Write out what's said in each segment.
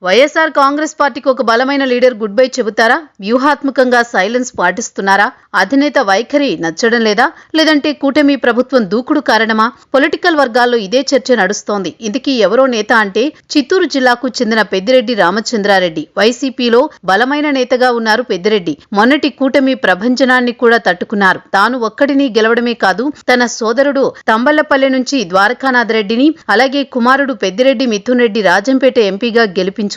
వైఎస్ఆర్ కాంగ్రెస్ పార్టీకి ఒక బలమైన లీడర్ గుడ్ బై చెబుతారా? వ్యూహాత్మకంగా సైలెన్స్ పాటిస్తున్నారా? అధినేత వైఖరి నచ్చడం లేదా? లేదంటే కూటమి ప్రభుత్వం దూకుడు కారణమా? పొలిటికల్ వర్గాల్లో ఇదే చర్చ నడుస్తోంది. ఇందుకీ ఎవరో నేత అంటే చిత్తూరు జిల్లాకు చెందిన పెద్దిరెడ్డి రామచంద్రారెడ్డి. వైసీపీలో బలమైన నేతగా ఉన్నారు పెద్దిరెడ్డి. మొన్నటి కూటమి ప్రభంజనాన్ని కూడా తట్టుకున్నారు. తాను ఒక్కడిని గెలవడమే కాదు, తన సోదరుడు తంబళ్లపల్లె నుంచి ద్వారకానాథ్ రెడ్డిని, అలాగే కుమారుడు పెద్దిరెడ్డి మిథున్ రెడ్డి రాజంపేట ఎంపీగా గెలిపించారు.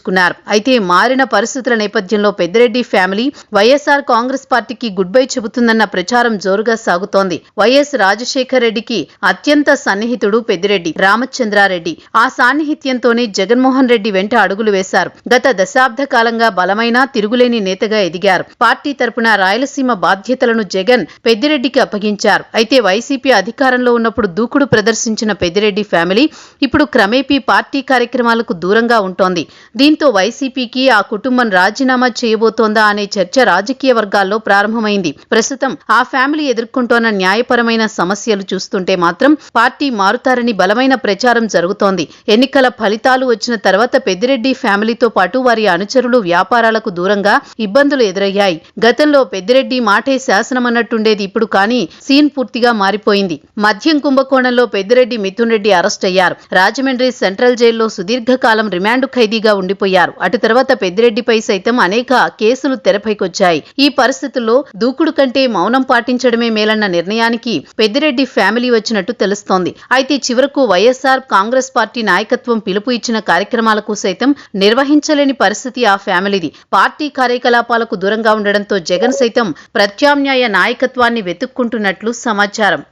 అయితే మారిన పరిస్థితుల నేపథ్యంలో పెద్దిరెడ్డి ఫ్యామిలీ వైఎస్ఆర్ కాంగ్రెస్ పార్టీకి గుడ్ బై చెబుతుందన్న ప్రచారం జోరుగా సాగుతోంది. వైఎస్ రాజశేఖర్ రెడ్డికి అత్యంత సన్నిహితుడు పెద్దిరెడ్డి రామచంద్రారెడ్డి. ఆ సాన్నిహిత్యంతోనే జగన్మోహన్ రెడ్డి వెంట అడుగులు వేశారు. గత దశాబ్ద కాలంగా బలమైన తిరుగులేని నేతగా ఎదిగారు. పార్టీ తరపున రాయలసీమ బాధ్యతలను జగన్ పెద్దిరెడ్డికి అప్పగించారు. అయితే వైసీపీ అధికారంలో ఉన్నప్పుడు దూకుడు ప్రదర్శించిన పెద్దిరెడ్డి ఫ్యామిలీ ఇప్పుడు క్రమేపీ పార్టీ కార్యక్రమాలకు దూరంగా ఉంటోంది. దీంతో వైసీపీకి ఆ కుటుంబం రాజీనామా చేయబోతోందా అనే చర్చ రాజకీయ వర్గాల్లో ప్రారంభమైంది. ప్రస్తుతం ఆ ఫ్యామిలీ ఎదుర్కొంటోన్న న్యాయపరమైన సమస్యలు చూస్తుంటే మాత్రం పార్టీ మారుతారని బలమైన ప్రచారం జరుగుతోంది. ఎన్నికల ఫలితాలు వచ్చిన తర్వాత పెద్దిరెడ్డి ఫ్యామిలీతో పాటు వారి అనుచరులు వ్యాపారాలకు దూరంగా ఇబ్బందులు ఎదురయ్యాయి. గతంలో పెద్దిరెడ్డి మాటే శాసనమన్నట్టుండేది. ఇప్పుడు కానీ సీన్ పూర్తిగా మారిపోయింది. మద్యం కుంభకోణంలో పెద్దిరెడ్డి మిథున్ రెడ్డి అరెస్ట్ అయ్యారు. రాజమండ్రి సెంట్రల్ జైల్లో సుదీర్ఘకాలం రిమాండ్ ఖైదీగా ఉండిపోయారు. అటు తర్వాత పెద్దిరెడ్డిపై సైతం అనేక కేసులు తెరపైకొచ్చాయి. ఈ పరిస్థితుల్లో దూకుడు కంటే మౌనం పాటించడమే మేలన్న నిర్ణయానికి పెద్దిరెడ్డి ఫ్యామిలీ వచ్చినట్టు తెలుస్తోంది. అయితే చివరకు వైఎస్ఆర్ కాంగ్రెస్ పార్టీ నాయకత్వం పిలుపు ఇచ్చిన కార్యక్రమాలకు సైతం నిర్వహించలేని పరిస్థితి ఆ ఫ్యామిలీది. పార్టీ కార్యకలాపాలకు దూరంగా ఉండడంతో జగన్ సైతం ప్రత్యామ్నాయ నాయకత్వాన్ని వెతుక్కుంటున్నట్లు సమాచారం.